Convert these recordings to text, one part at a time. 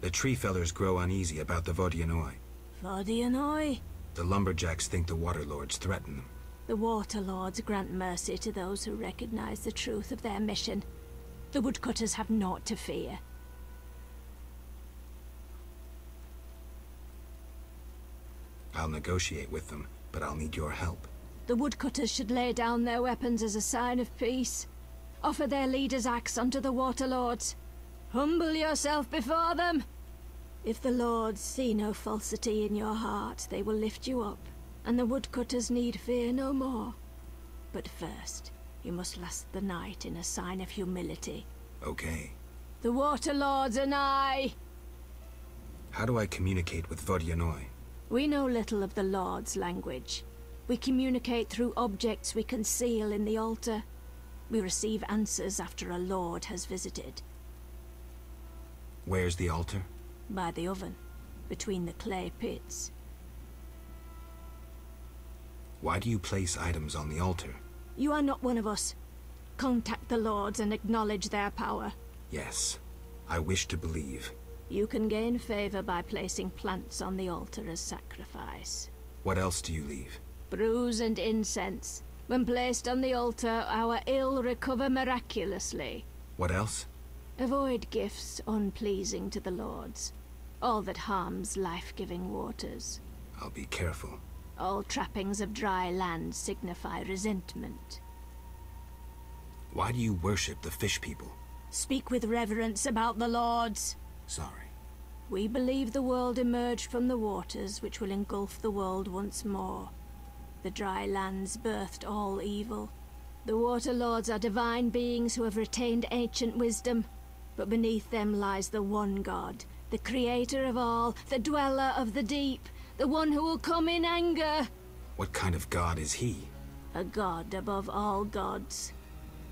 The tree fellers grow uneasy about the Vodianoi. Vodianoi? The lumberjacks think the waterlords threaten them. The waterlords grant mercy to those who recognize the truth of their mission. The woodcutters have naught to fear. I'll negotiate with them, but I'll need your help. The woodcutters should lay down their weapons as a sign of peace. Offer their leader's axe unto the waterlords. Humble yourself before them. If the lords see no falsity in your heart, they will lift you up, and the woodcutters need fear no more. But first, you must last the night in a sign of humility. Okay. The waterlords are nigh! How do I communicate with Vodianoi? We know little of the lord's language. We communicate through objects we conceal in the altar. We receive answers after a lord has visited. Where's the altar? By the oven, between the clay pits. Why do you place items on the altar? You are not one of us. Contact the lords and acknowledge their power. Yes, I wish to believe. You can gain favor by placing plants on the altar as sacrifice. What else do you leave? Brews and incense. When placed on the altar, our ill recover miraculously. What else? Avoid gifts unpleasing to the lords. All that harms life-giving waters. I'll be careful. All trappings of dry land signify resentment. Why do you worship the fish people? Speak with reverence about the lords. Sorry. We believe the world emerged from the waters which will engulf the world once more. The dry lands birthed all evil. The water lords are divine beings who have retained ancient wisdom, but beneath them lies the one God, the creator of all, the dweller of the deep, the one who will come in anger. What kind of god is he? A god above all gods.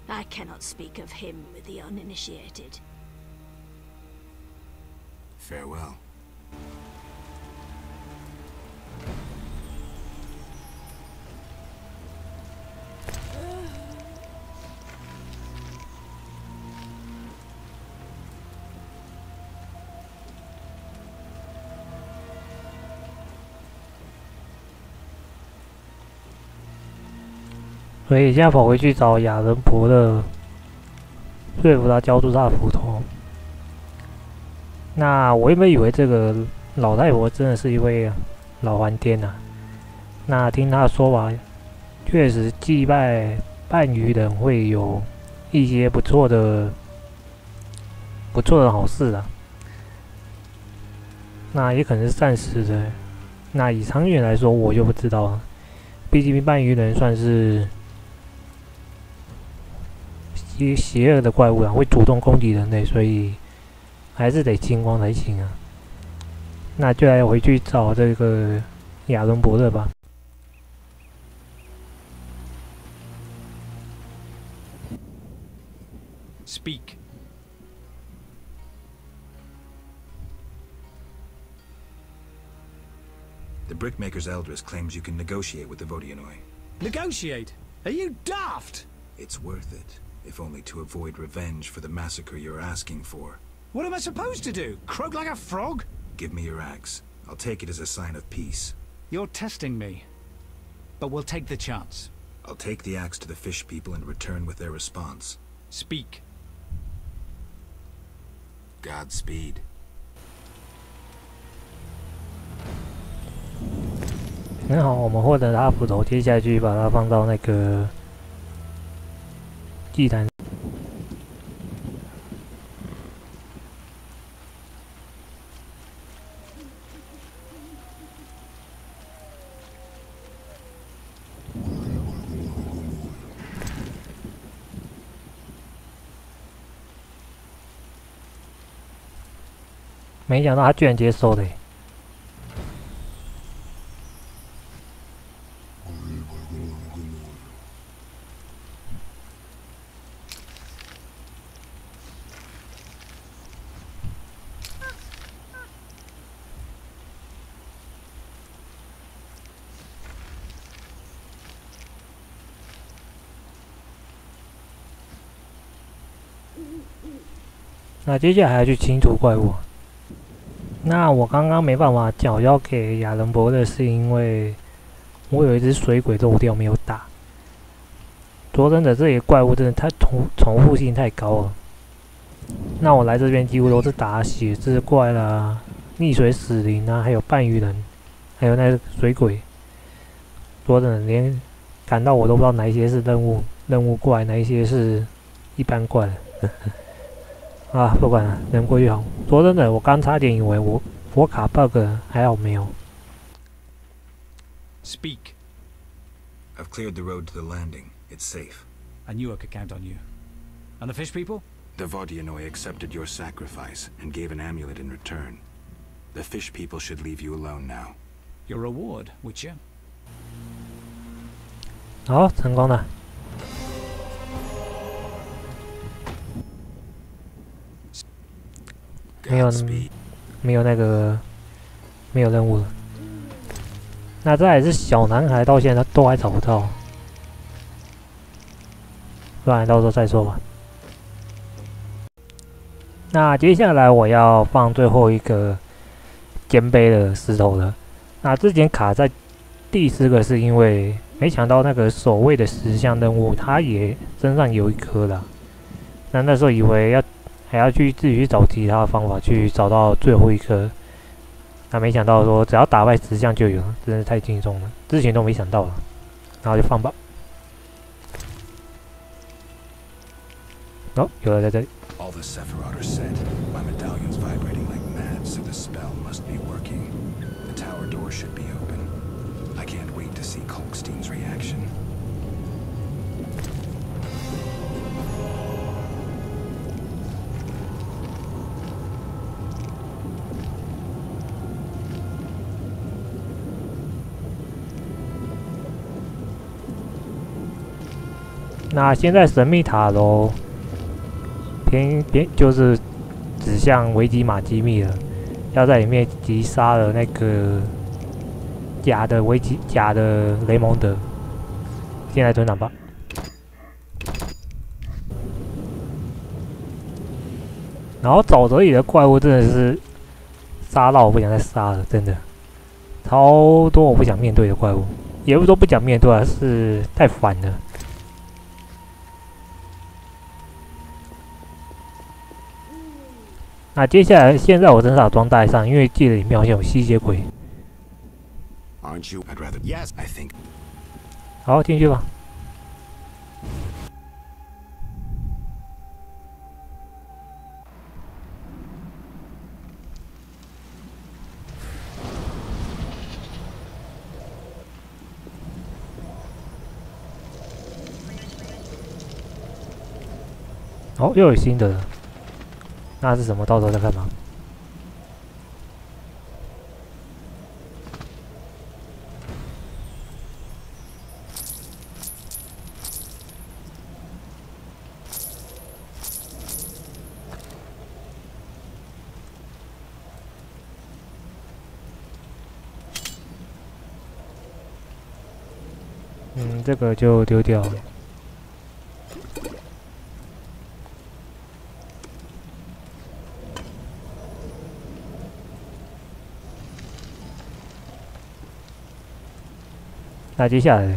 I cannot speak of him with the uninitiated. Farewell. 所以现在跑回去找雅人婆的，说服他交出他的斧头。那我原本以为这个老太婆真的是一位老还天呐、那听她的说法，确实祭拜半鱼人会有一些不错的好事啊。那也可能是暂时的。那以长远来说，我就不知道了。毕竟半鱼人算是邪恶的怪物啊，会主动攻击人类，所以还是得清光才行啊。那就来回去找这个亚伦伯勒吧。Speak. The Brickmaker's Eldris claims you can negotiate with the Vodianoi. Negotiate? Are you daft? It's worth it, if only to avoid revenge for the massacre you're asking for. What am I supposed to do? Croak like a frog? Give me your axe. I'll take it as a sign of peace. You're testing me. But we'll take the chance. I'll take the axe to the fish people and return with their response. Speak. Godspeed. 很好，我们获得他斧头，接下去把它放到那个祭坛。没想到他居然接受了耶。那接下来还要去清除怪物。那我刚刚没办法缴交给亚伦伯乐，是因为我有一只水鬼漏掉没有打。说真的，这些怪物真的太重复性太高了。那我来这边几乎都是打血之怪啦、溺水死灵啊，还有半鱼人，还有那个水鬼。说真的，连赶到我都不知道哪一些是任务怪，哪一些是一般怪啊，不管了，能过就好。说真的，我刚差点以为我卡 bug 了，还好没有。Speak. I've cleared the road to the landing. It's safe. I knew I could count on you. And the fish people? The Vodianoi accepted your sacrifice and gave an amulet in return. The fish people should leave you alone now. Your reward, Witcher. 好，成功了。没有那个没有任务了。那再来是小男孩，到现在都还找不到，不然到时候再说吧。那接下来我要放最后一个肩背的石头了。那之前卡在第10个是因为没想到那个守卫的10项任务，他也身上有一颗啦。那时候以为还要去自己去找其他的方法去找到最后一颗，那没想到说只要打败10项就有，真是太轻松了，之前都没想到了，然后就放吧。哦，有了在这里。All the Sephiroth are set. My medallion's vibrating like mad, so the spell must be working. The tower door should be open. I can't wait to see Kolkstein's reaction. 那现在神秘塔楼偏就是指向维吉玛机密了，要在里面击杀了那个假的雷蒙德。进来团长吧。然后沼泽里的怪物真的是杀到我不想再杀了，真的超多我不想面对的怪物，也不是说不想面对啊，是太烦了。那接下来，现在我身上有装带上，因为记得里面好像有吸血鬼。Aren't you? I'd rather. Yes, I think. 好，进去吧。哦，又有新的了。那是什么？到时候再看吧。这个就丢掉了。那接下来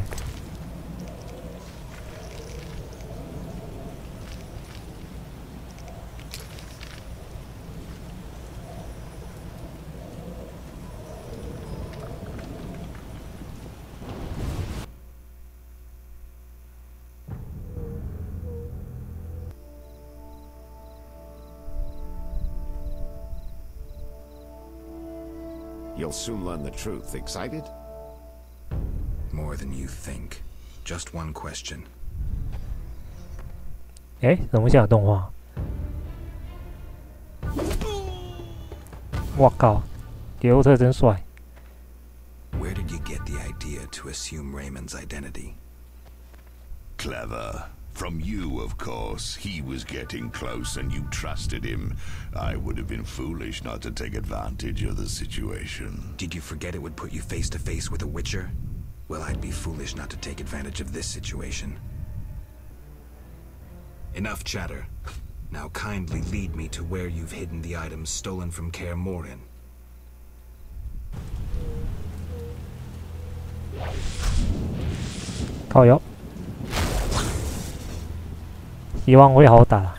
，You'll soon learn the truth. Excited? More than you think. Just one question. 哎，怎么像有动画？我靠，迪欧特真帅！ Where did you get the idea to assume Raymond's identity? Clever. From you, of course. He was getting close and you trusted him. I would have been foolish not to take advantage of the situation. Did you forget it would put you face to face with a Witcher? Well, I'd be foolish not to take advantage of this situation. Enough chatter. Now kindly lead me to where you've hidden the items stolen from Kaer Morhen. 靠腰，希望会好打。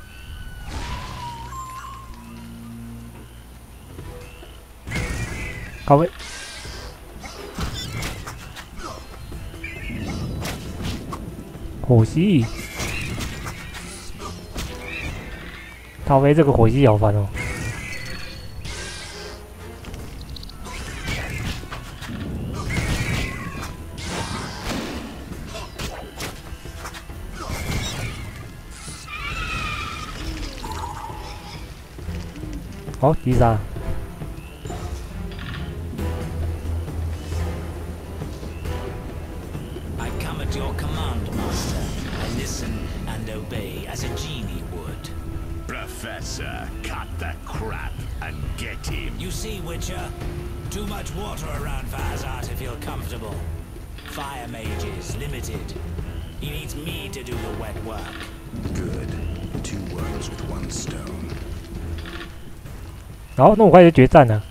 靠位，火系，靠位这个火系好烦哦。好，击杀。I come at your command, master. I listen and obey as a genie would. Professor, cut the crap and get him. You see, Witcher? Too much water around for Hazard to feel comfortable. Fire mage is limited. He needs me to do the wet work. Good. 2 worms with 1 stone. 好，那么快就决战了。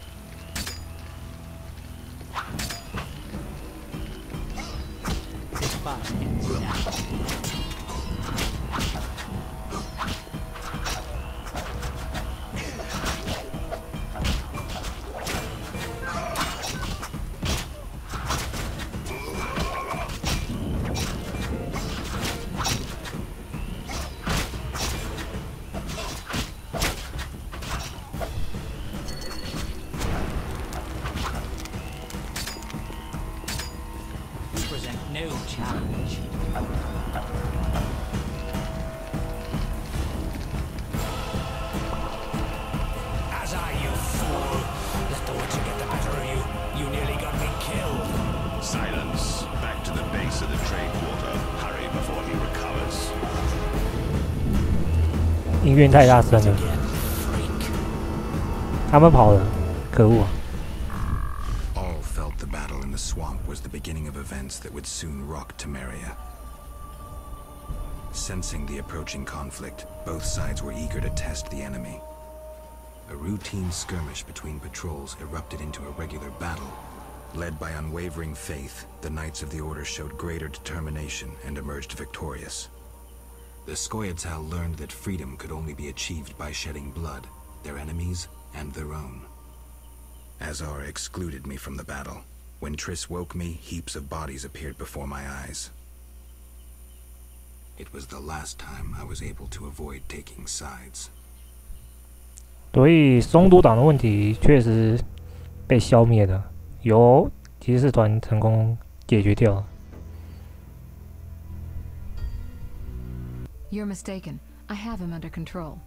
No challenge. As I, you fool! Let the Witcher get the better of you. You nearly got me killed. Silence. Back to the base of the trade quarter. Hurry before he recovers. 音乐太大声了，他们跑了，可恶啊！ All felt the battle in the swamp was the beginning of events that would soon rock Temeria. Sensing the approaching conflict, both sides were eager to test the enemy. A routine skirmish between patrols erupted into a regular battle. Led by unwavering faith, the Knights of the Order showed greater determination and emerged victorious. The Skoyatal learned that freedom could only be achieved by shedding blood, their enemies and their own. Azar excluded me from the battle. When Triss woke me, heaps of bodies appeared before my eyes. It was the last time I was able to avoid taking sides. 所以松都党的问题确实被消灭了，由骑士团成功解决掉了。 You're mistaken. I have him under control.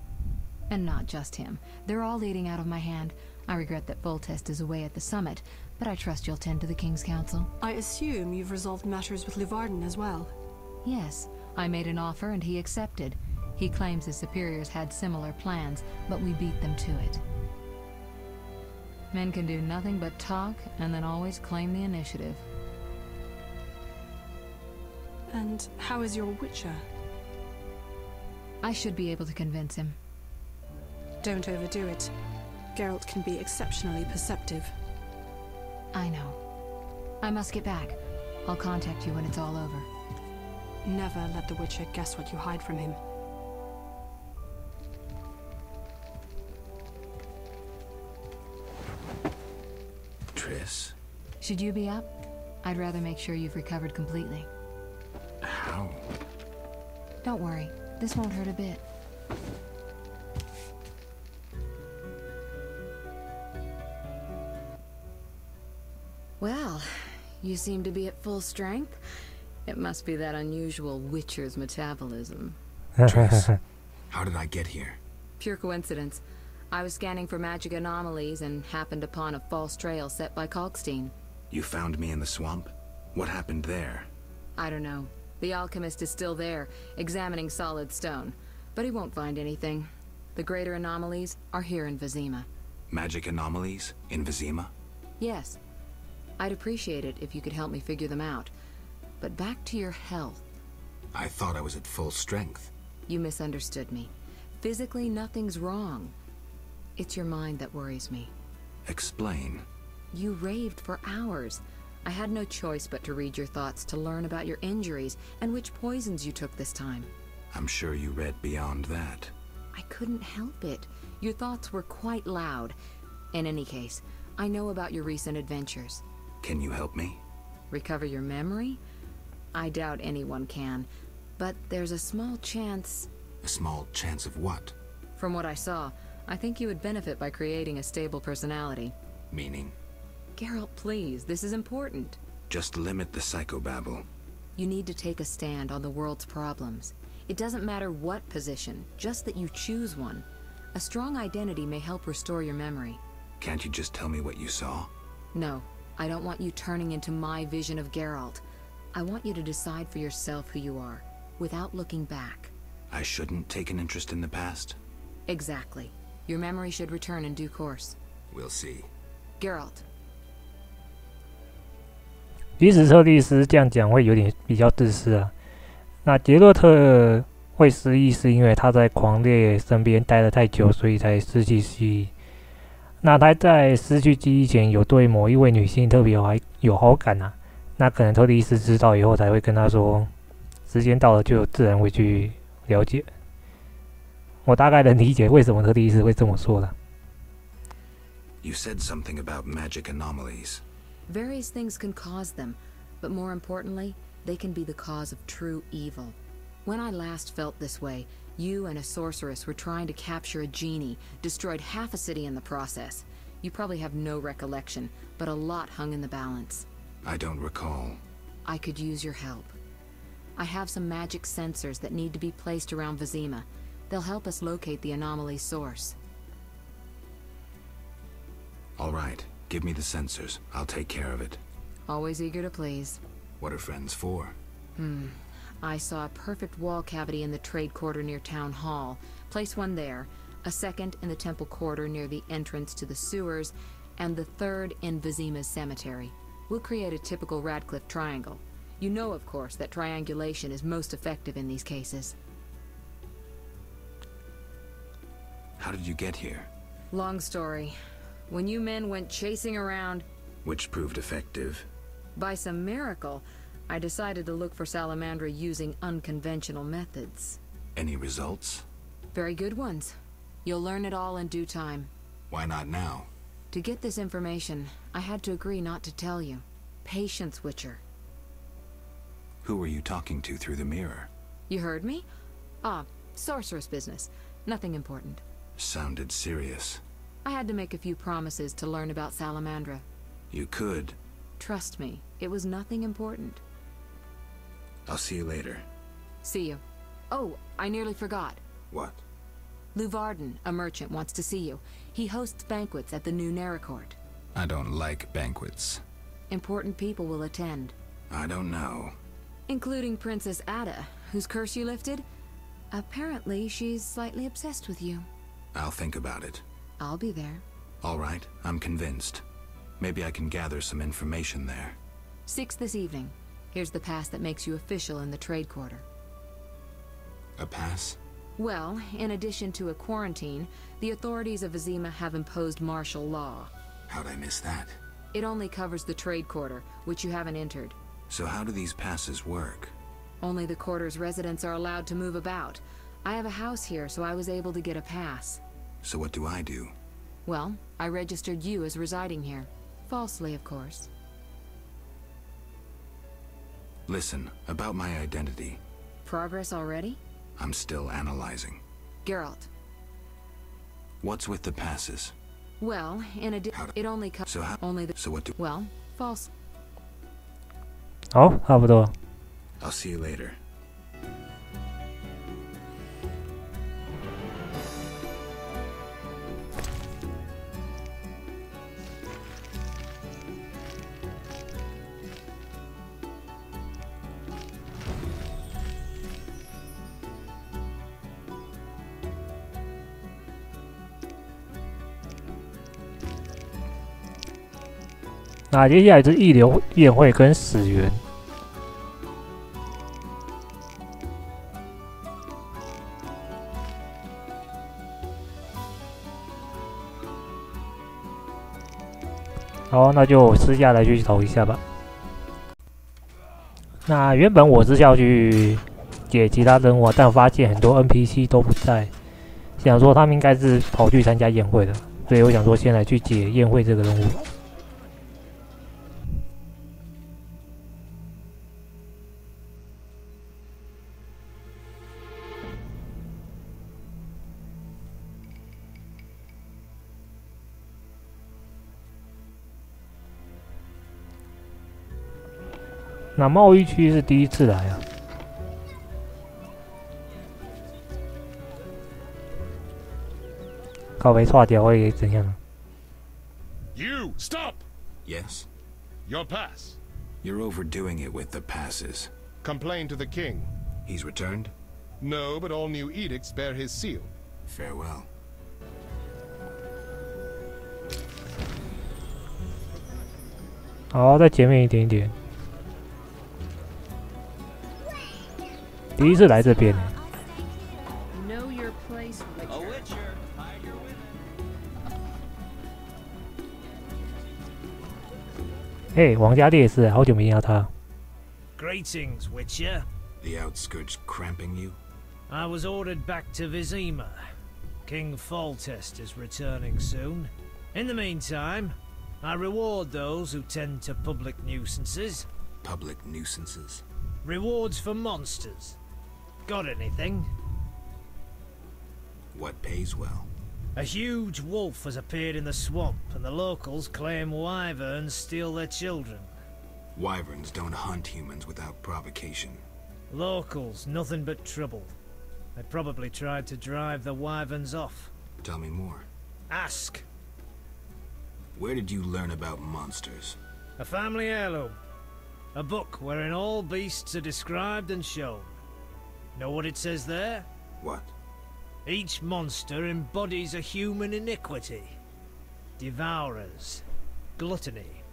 And not just him. They're all leading out of my hand. I regret that Voltest is away at the summit, but I trust you'll tend to the King's Council. I assume you've resolved matters with Luvarden as well. Yes, I made an offer and he accepted. He claims his superiors had similar plans, but we beat them to it. Men can do nothing but talk and then always claim the initiative. And how is your Witcher? I should be able to convince him. Don't overdo it. Geralt can be exceptionally perceptive. I know. I must get back. I'll contact you when it's all over. Never let the Witcher guess what you hide from him. Triss? Should you be up? I'd rather make sure you've recovered completely. How? Don't worry. This won't hurt a bit. Well, you seem to be at full strength. It must be that unusual Witcher's metabolism. Triss, how did I get here? Pure coincidence. I was scanning for magic anomalies and happened upon a false trail set by Kalkstein. You found me in the swamp? What happened there? I don't know. The alchemist is still there, examining solid stone. But he won't find anything. The greater anomalies are here in Vizima. Magic anomalies? In Vizima? Yes. I'd appreciate it if you could help me figure them out. But back to your health. I thought I was at full strength. You misunderstood me. Physically, nothing's wrong. It's your mind that worries me. Explain. You raved for hours. I had no choice but to read your thoughts to learn about your injuries and which poisons you took this time. I'm sure you read beyond that. I couldn't help it. Your thoughts were quite loud. In any case, I know about your recent adventures. Can you help me? Recover your memory? I doubt anyone can, but there's a small chance... A small chance of what? From what I saw, I think you would benefit by creating a stable personality. Meaning? Geralt, please, this is important. Just limit the psychobabble. You need to take a stand on the world's problems. It doesn't matter what position, just that you choose one. A strong identity may help restore your memory. Can't you just tell me what you saw? No, I don't want you turning into my vision of Geralt. I want you to decide for yourself who you are, without looking back. I shouldn't take an interest in the past? Exactly. Your memory should return in due course. We'll see. Geralt. 即使特利斯这样讲会有点比较自私啊。那杰洛特会失忆，是因为他在狂烈身边待了太久，所以才失去记忆。那他在失去记忆前，有对某一位女性特别有好感啊。那可能特利斯知道以后才会跟他说，时间到了就自然会去了解。我大概能理解为什么特利斯会这么说了。You said something about magic anomalies. Various things can cause them, but more importantly, they can be the cause of true evil. When I last felt this way, you and a sorceress were trying to capture a genie, destroyed half a city in the process. You probably have no recollection, but a lot hung in the balance. I don't recall. I could use your help. I have some magic sensors that need to be placed around Vizima. They'll help us locate the anomaly's source. All right. Give me the sensors. I'll take care of it. Always eager to please. What are friends for? I saw a perfect wall cavity in the trade quarter near Town Hall. Place one there, a second in the temple quarter near the entrance to the sewers, and the third in Vizima's cemetery. We'll create a typical Radcliffe triangle. You know, of course, that triangulation is most effective in these cases. How did you get here? Long story. When you men went chasing around... Which proved effective. By some miracle, I decided to look for Salamandra using unconventional methods. Any results? Very good ones. You'll learn it all in due time. Why not now? To get this information, I had to agree not to tell you. Patience, Witcher. Who were you talking to through the mirror? You heard me? Ah, sorceress business. Nothing important. Sounded serious. I had to make a few promises to learn about Salamandra. You could. Trust me, it was nothing important. I'll see you later. See you. Oh, I nearly forgot. What? Luvarden, a merchant, wants to see you. He hosts banquets at the new Neracourt. I don't like banquets. Important people will attend. I don't know. Including Princess Ada, whose curse you lifted. Apparently, she's slightly obsessed with you. I'll think about it. I'll be there. All right, I'm convinced. Maybe I can gather some information there. 6 this evening. Here's the pass that makes you official in the trade quarter. A pass? Well, in addition to a quarantine, the authorities of Vizima have imposed martial law. How'd I miss that? It only covers the trade quarter, which you haven't entered. So how do these passes work? Only the quarter's residents are allowed to move about. I have a house here, so I was able to get a pass. So what do I do? Well, I registered you as residing here. Falsely, of course. Listen, about my identity. Progress already? I'm still analyzing. Geralt. What's with the passes? Well, in addition, it only covers... So how... Only the... So what do... Well, false. 好，差不多。 I'll see you later. 那接下来是一流宴会跟始源。好，那就私下来去找一下吧。那原本我是要去解其他任务，但我发现很多 NPC 都不在，想说他们应该是跑去参加宴会的，所以我想说先来去解宴会这个任务。那贸易区是第一次来啊。靠北错掉会怎样 You stop! Yes? Your pass. You're overdoing it with the passes. Complain to the king. He's returned? No, but all new edicts bear his seal. Farewell. 好，再前面一点点。第一次来这边。Know your place, Witcher. 嘿，王家烈士，好久没见到他。Greetings, Witcher. The outskirts cramping you? I was ordered back to Vizima. King Foltest is returning soon. In the meantime, I reward those who tend to public nuisances. Public nuisances? Rewards for monsters. Got anything? What pays well? A huge wolf has appeared in the swamp, and the locals claim wyverns steal their children. Wyverns don't hunt humans without provocation. Locals, nothing but trouble. They probably tried to drive the wyverns off. Tell me more. Ask. Where did you learn about monsters? A family heirloom. A book wherein all beasts are described and shown. Know what it says there? What? Each monster embodies a human iniquity. Devourers, gluttony,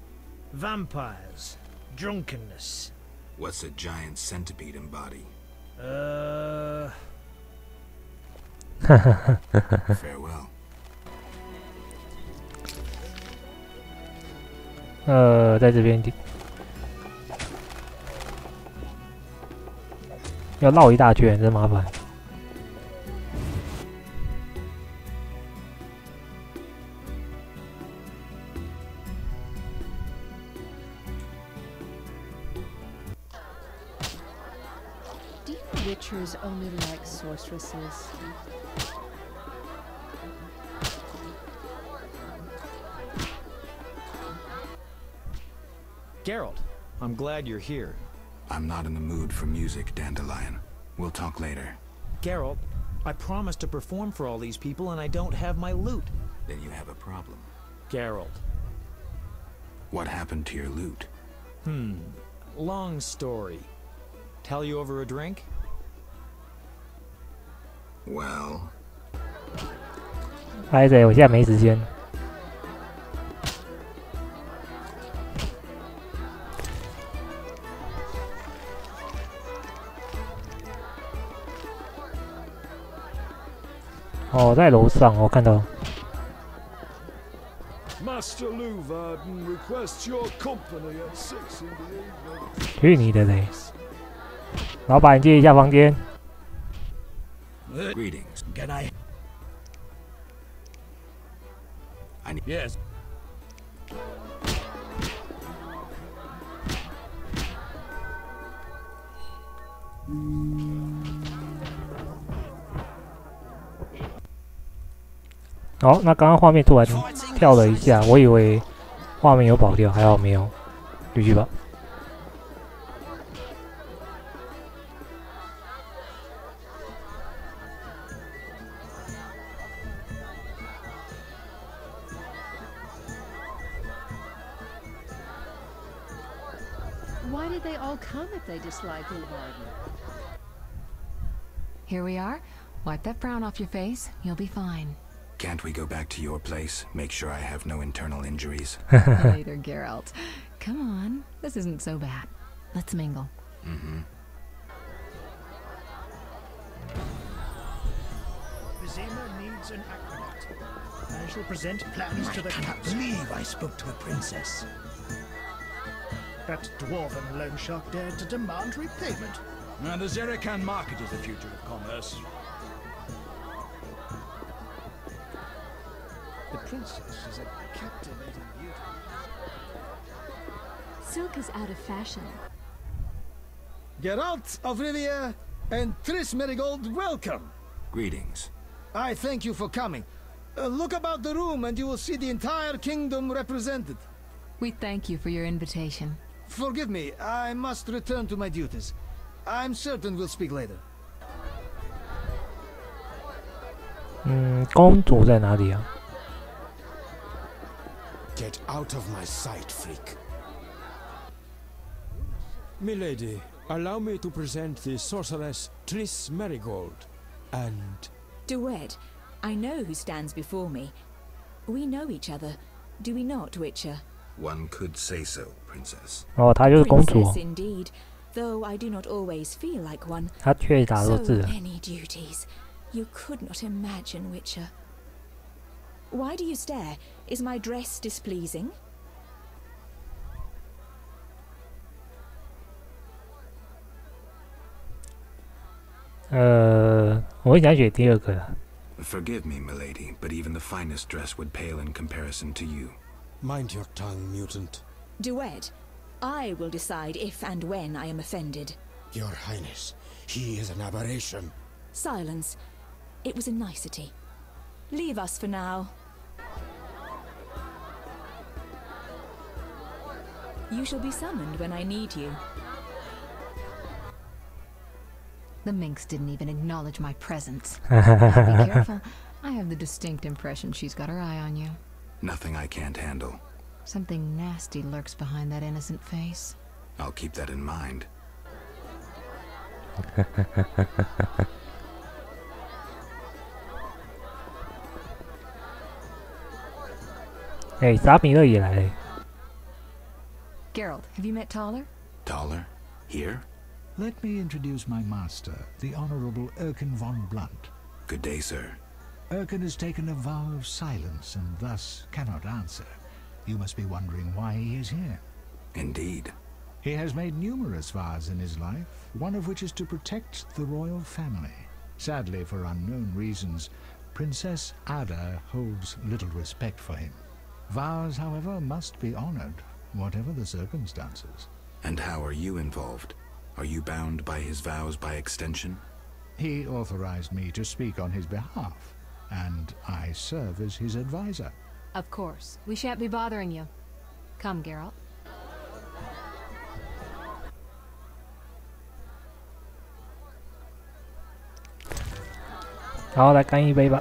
vampires, drunkenness. What's a giant centipede embody? Farewell. 在这边要绕一大圈，真麻烦。Do you Witchers only like sorceresses? Geralt, I'm glad you're here. I'm not in the mood for music, Dandelion. We'll talk later. Geralt, I promised to perform for all these people and I don't have my loot. Then you have a problem. Geralt. What happened to your loot? Long story. Tell you over a drink? Well... 拍着，我现在没时间。哦，在楼上，我看到。Master Luvarden requests your company at 6 in the evening. 去你的嘞！老板，借一下房间。Greetings. Can I? I need... Yes. 好，那刚刚画面突然跳了一下，我以为画面有跑掉，还好没有。继续吧。Why did they all come if they dislike Luvarden? Here we are. Wipe that frown off your face. You'll be fine. Can't we go back to your place? Make sure I have no internal injuries. Later, Geralt. Come on. This isn't so bad. Let's mingle. Vizima needs an acrobat. I shall present plans to the council. I believe I spoke to a princess. That dwarven loan shark dared to demand repayment. And the Zerican market is the future of commerce. The princess is a captivating beauty. Silk is out of fashion. Geralt of Rivia and Triss Merigold, welcome. Greetings. I thank you for coming. Look about the room and you will see the entire kingdom represented. We thank you for your invitation. Forgive me, I must return to my duties. I'm certain we'll speak later. 公主在哪里啊？ Get out of my sight, freak. Milady, allow me to present the sorceress Triss Merigold, and... Duet, I know who stands before me. We know each other, do we not, Witcher? One could say so, Princess. 哦，她就是公主。 Princess indeed, though I do not always feel like one. 她却打错字 So 了。 many duties. You could not imagine, Witcher. Why do you stare? Is my dress displeasing? 我会想选第二个啦。 Forgive me, milady, but even the finest dress would pale in comparison to you. Mind your tongue, mutant. Duet, I will decide if and when I am offended. Your Highness, he is an aberration. Silence. It was a nicety. Leave us for now. You shall be summoned when I need you. The minx didn't even acknowledge my presence. Be careful. I have the distinct impression she's got her eye on you. Nothing I can't handle. Something nasty lurks behind that innocent face. I'll keep that in mind. 哎，扎米勒也来了。 Geralt, have you met Taller? Taller? Here? Let me introduce my master, the Honorable Erkin von Blunt. Good day, sir. Erkin has taken a vow of silence and thus cannot answer. You must be wondering why he is here. Indeed. He has made numerous vows in his life, one of which is to protect the royal family. Sadly, for unknown reasons, Princess Ada holds little respect for him. Vows, however, must be honored, whatever the circumstances. And how are you involved? Are you bound by his vows by extension? He authorized me to speak on his behalf, and I serve as his advisor. Of course. We shan't be bothering you. Come, Geralt. 好，来干一杯吧。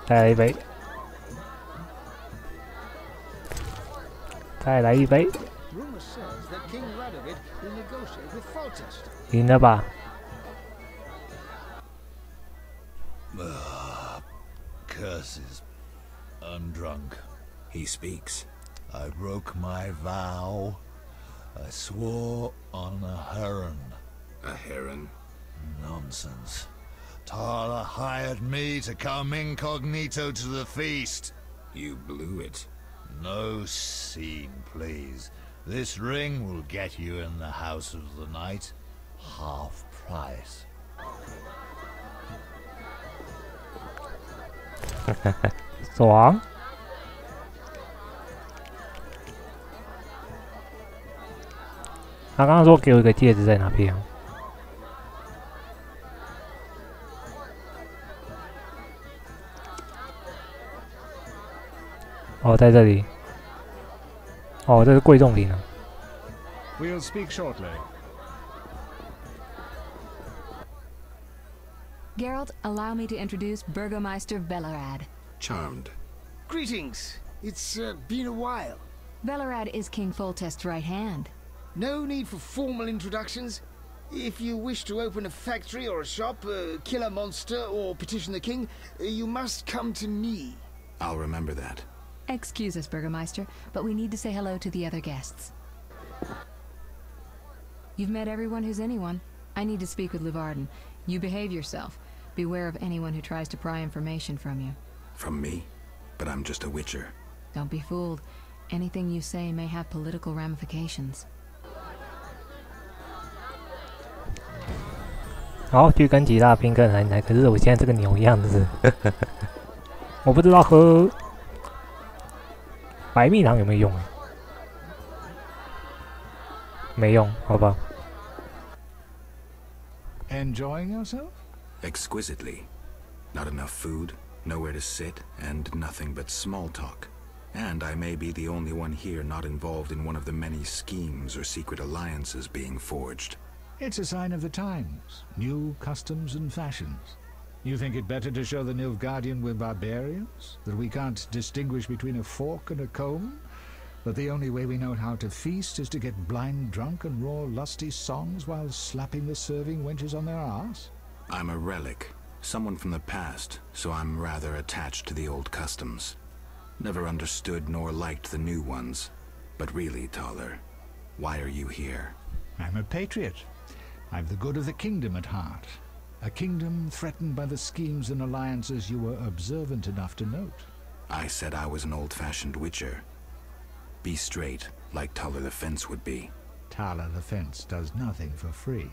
再来一杯。再来一杯。 Rumor says that King Radovid will negotiate with Foltest. 赢了吧？ Curses. I'm drunk. He speaks. I broke my vow. I swore on a heron. A heron? Nonsense. Tala hired me to come incognito to the feast. You blew it. No scene, please. This ring will get you in the house of the night. Half price. 爽！他刚刚说给我一个戒指在哪边？哦，在这里。哦，这是贵重品啊。 We'll speak shortly. Geralt, allow me to introduce Burgomeister Velerad. Charmed. Greetings. It's been a while. Velerad is King Foltest's right hand. No need for formal introductions. If you wish to open a factory or a shop, kill a monster, or petition the king, you must come to me. I'll remember that. Excuse us, Burgomeister, but we need to say hello to the other guests. You've met everyone who's anyone. I need to speak with Luvarden. You behave yourself. Beware of anyone who tries to pry information from you. From me? but I'm just a witcher. Don't be fooled. Anything you say may have political ramifications. 好，去跟其他宾客谈谈。可是我现在这个牛样子，我不知道喝白蜜糖有没有用啊？没用，好吧。Enjoying yourself? Exquisitely. Not enough food, nowhere to sit, and nothing but small talk. And I may be the only one here not involved in one of the many schemes or secret alliances being forged. It's a sign of the times. New customs and fashions. You think it better to show the Nilfgaardian we're barbarians? That we can't distinguish between a fork and a comb? That the only way we know how to feast is to get blind drunk and roar lusty songs while slapping the serving wenches on their arse? I'm a relic, someone from the past, so I'm rather attached to the old customs. Never understood nor liked the new ones. But really, Taller, why are you here? I'm a patriot. I've the good of the kingdom at heart. A kingdom threatened by the schemes and alliances you were observant enough to note. I said I was an old-fashioned witcher. Be straight, like Taller the Fence would be. Taller the Fence does nothing for free.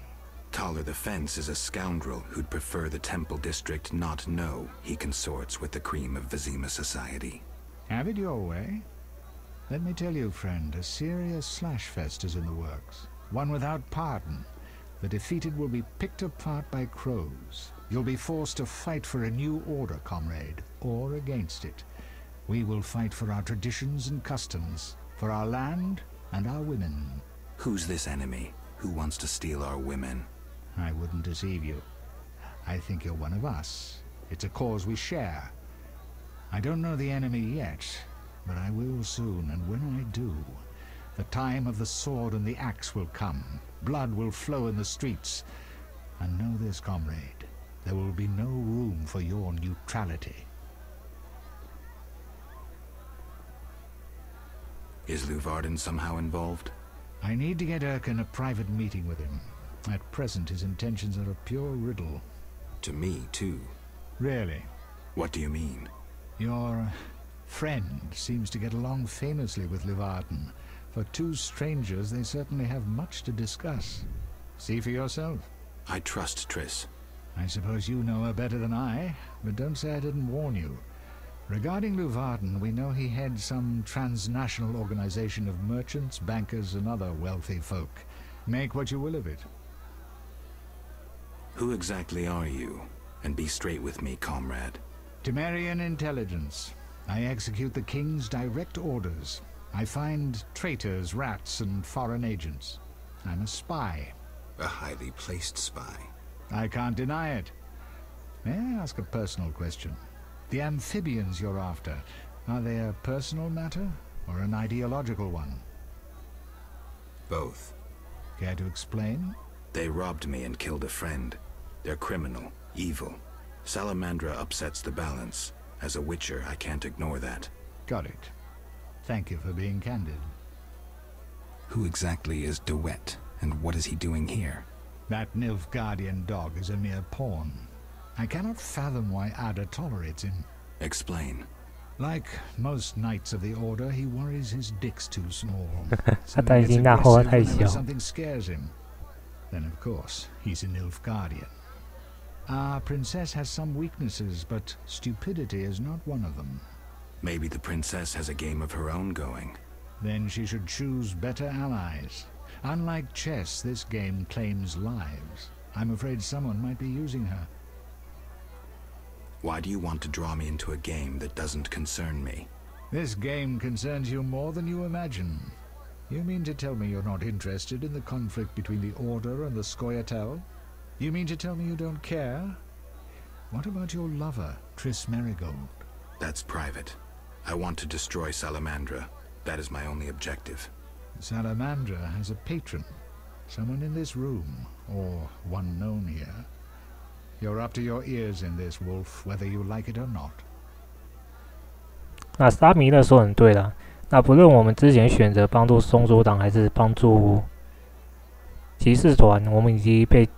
Taller the Fence is a scoundrel who'd prefer the Temple District not know he consorts with the cream of Vizima society. Have it your way. Let me tell you, friend, a serious slashfest is in the works. One without pardon. The defeated will be picked apart by crows. You'll be forced to fight for a new order, comrade, or against it. We will fight for our traditions and customs, for our land and our women. Who's this enemy? Who wants to steal our women? I wouldn't deceive you. I think you're one of us. It's a cause we share. I don't know the enemy yet, but I will soon, and when I do, the time of the sword and the axe will come. Blood will flow in the streets. And know this, comrade, there will be no room for your neutrality. Is Luvarden somehow involved? I need to get Erkin a private meeting with him. At present, his intentions are a pure riddle. To me, too. Really? What do you mean? Your friend seems to get along famously with Luvarden. For two strangers, they certainly have much to discuss. See for yourself. I trust Triss. I suppose you know her better than I, but don't say I didn't warn you. Regarding Luvarden, we know he heads some transnational organization of merchants, bankers, and other wealthy folk. Make what you will of it. Who exactly are you? And be straight with me, comrade. Temerian intelligence. I execute the king's direct orders. I find traitors, rats, and foreign agents. I'm a spy. A highly placed spy. I can't deny it. May I ask a personal question? The amphibians you're after, are they a personal matter or an ideological one? Both. Care to explain? They robbed me and killed a friend. They're criminal, evil. Salamandra upsets the balance. As a witcher, I can't ignore that. Got it. Thank you for being candid. Who exactly is DeWitt, and what is he doing here? That Nilfgaardian dog is a mere pawn. I cannot fathom why Ada tolerates him. Explain. Like most knights of the Order, he worries his dick's too small. 他已经大号太小。 Something scares him. Then, of course, he's a Nilfgaardian. Our princess has some weaknesses, but stupidity is not one of them. Maybe the princess has a game of her own going. Then she should choose better allies. Unlike chess, this game claims lives. I'm afraid someone might be using her. Why do you want to draw me into a game that doesn't concern me? This game concerns you more than you imagine. You mean to tell me you're not interested in the conflict between the Order and the Scoia'tael? You mean to tell me you don't care? What about your lover, Triss Merigold? That's private. I want to destroy Salamandra. That is my only objective. Salamandra has a patron. Someone in this room, or one known here. You're up to your ears in this, Wolf, whether you like it or not. 那沙弥勒说很对了。那不论我们之前选择帮助松鼠党还是帮助骑士团，我们已经被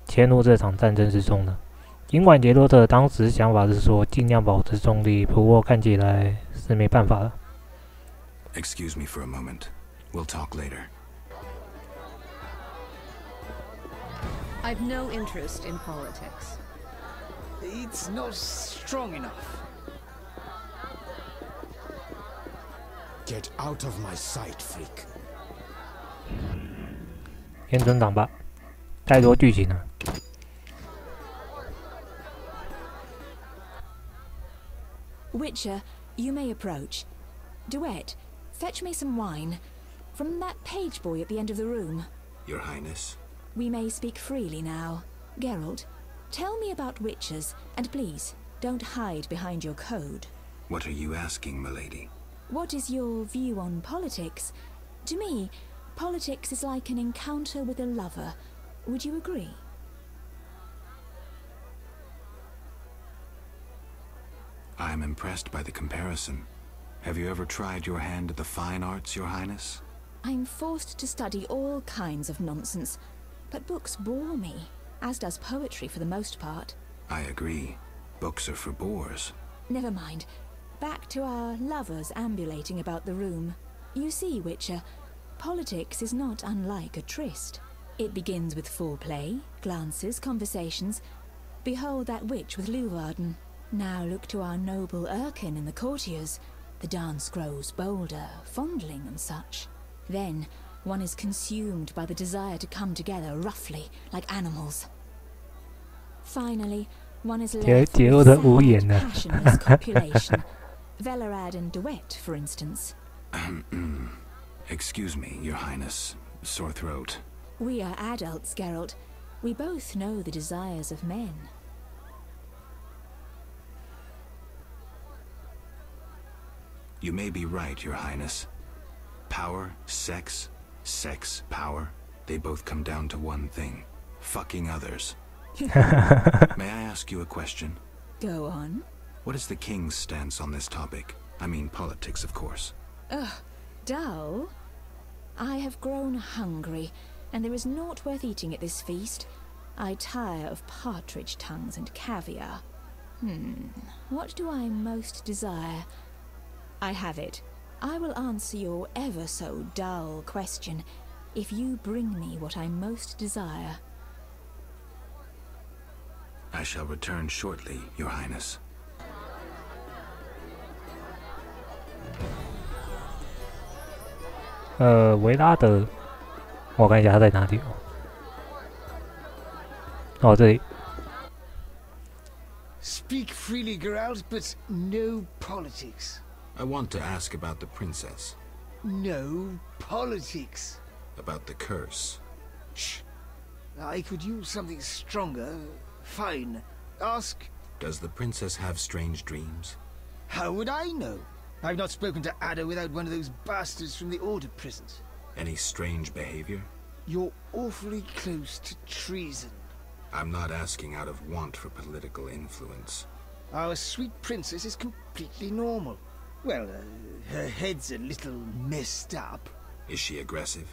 牵入这场战争之中了。尽管杰洛特当时想法是说尽量保持中立，不过看起来是没办法了。Excuse me for a moment. We'll talk later. I've no interest in politics. It's not strong enough. Get out of my sight, freak. 先存档吧，太多剧情了。Witcher, you may approach. Duet, fetch me some wine. From that page boy at the end of the room. Your Highness. We may speak freely now. Geralt, tell me about witchers, and please, don't hide behind your code. What are you asking, milady? What is your view on politics? To me, politics is like an encounter with a lover. Would you agree? I am impressed by the comparison. Have you ever tried your hand at the fine arts, Your Highness? I'm forced to study all kinds of nonsense, but books bore me, as does poetry for the most part. I agree. Books are for bores. Never mind. Back to our lovers ambulating about the room. You see, Witcher, politics is not unlike a tryst. It begins with foreplay, glances, conversations. Behold that witch with Leuwarden. Now look to our noble Erkin and the courtiers. The dance grows bolder, fondling and such. Then, one is consumed by the desire to come together roughly, like animals. Finally, one is left with sad, passionless copulation. Velerad and Duet, for instance. Excuse me, Your Highness. Sore throat. We are adults, Geralt. We both know the desires of men. You may be right, Your Highness. Power, sex, sex, power, they both come down to one thing. Fucking others. May I ask you a question? Go on. What is the king's stance on this topic? I mean politics, of course. Ugh, dull? I have grown hungry, and there is naught worth eating at this feast. I tire of partridge tongues and caviar. What do I most desire? I have it. I will answer your ever so dull question if you bring me what I most desire. I shall return shortly, Your Highness. 维拉德，我看一下他在哪里哦，这里。Speak freely, Geralt, but no politics. I want to ask about the princess. No politics. About the curse. Shh. I could use something stronger. Fine. Ask. Does the princess have strange dreams? How would I know? I've not spoken to Ada without one of those bastards from the Order prisons. Any strange behavior? You're awfully close to treason. I'm not asking out of want for political influence. Our sweet princess is completely normal. Well, her head's a little messed up. Is she aggressive?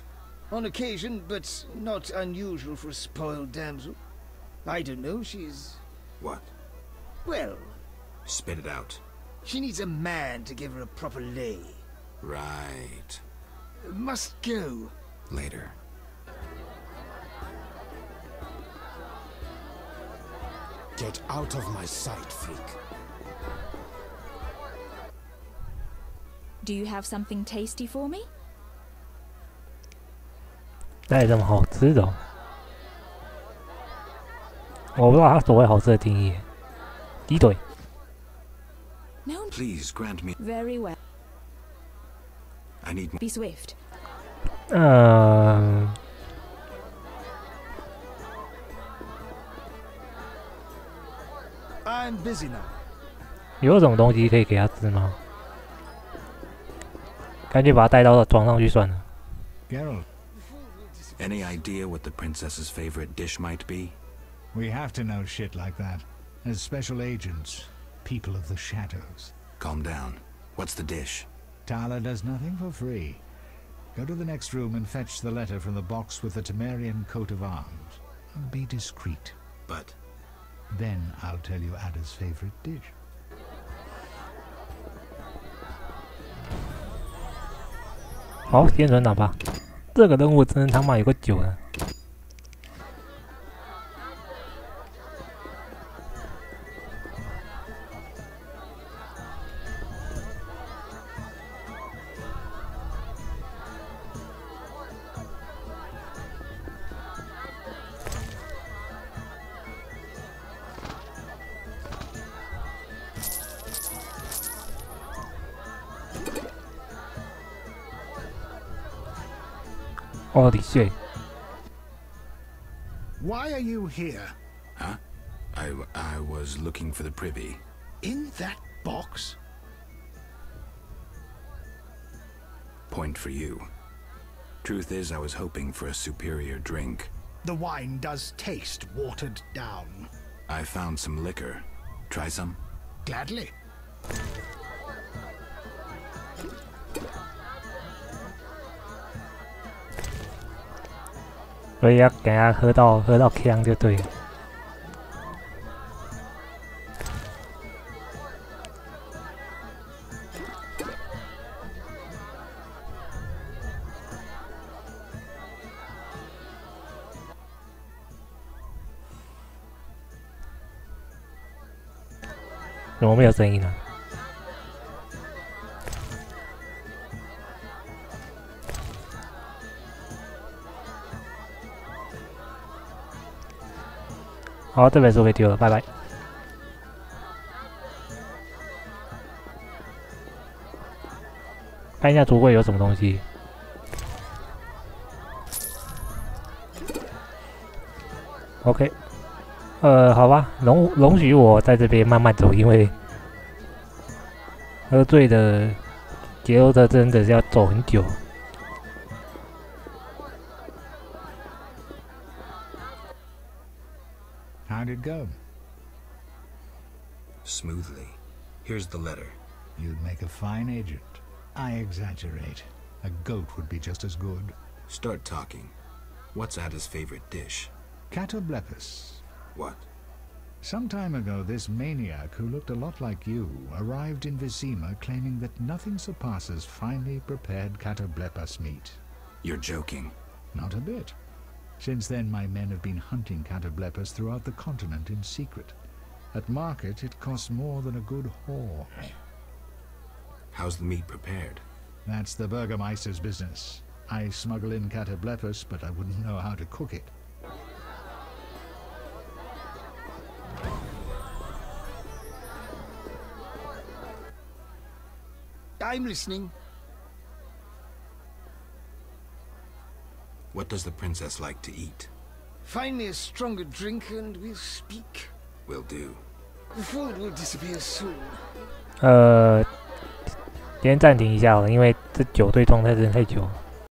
On occasion, but not unusual for a spoiled damsel. I don't know, she's... What? Well... Spit it out. She needs a man to give her a proper lay. Right. Must go. Later. Get out of my sight, freak. Do you have something tasty for me? 带这么好吃的哦，我不知道他所谓好吃的定义。鸡腿。No. Please grant me. Very well. I need. Be swift. I'm busy now. 有什么东西可以给他吃吗？干脆把他带到床上去算了。Geralt. Any idea what the princess's favorite dish might be? We have to know shit like that. As special agents, people of the shadows. Calm down. What's the dish? Tala does nothing for free. Go to the next room and fetch the letter from the box with the Temerian coat of arms. Be discreet. But... Then I'll tell you Ada's favorite dish. 好，先存档吧。这个任务真他妈有个久了。Holy shit. Why are you here? Huh? I was looking for the privy. In that box? Point for you. Truth is, I was hoping for a superior drink. The wine does taste watered down. I found some liquor. Try some? Gladly. 所以要给他喝到呛就对了。怎么没有声音呢？好，这本书被丢了，拜拜。看一下橱柜有什么东西。OK， 好吧，容许我在这边慢慢走，因为喝醉的节奏车真的是要走很久。How'd it go? Smoothly. Here's the letter. You'd make a fine agent. I exaggerate. A goat would be just as good. Start talking. What's Ada's favorite dish? Catoblepus. What? Some time ago, this maniac who looked a lot like you arrived in Vizima claiming that nothing surpasses finely prepared Catoblepus meat. You're joking. Not a bit. Since then, my men have been hunting Catoblepus throughout the continent in secret. At market, it costs more than a good whore. How's the meat prepared? That's the Burgermeister's business. I smuggle in Catoblepus, but I wouldn't know how to cook it. I'm listening. What does the princess like to eat? Find me a stronger drink and we'll speak. Will do. The food will disappear soon. 先暂停一下好了，因为这酒对状态真的太久了。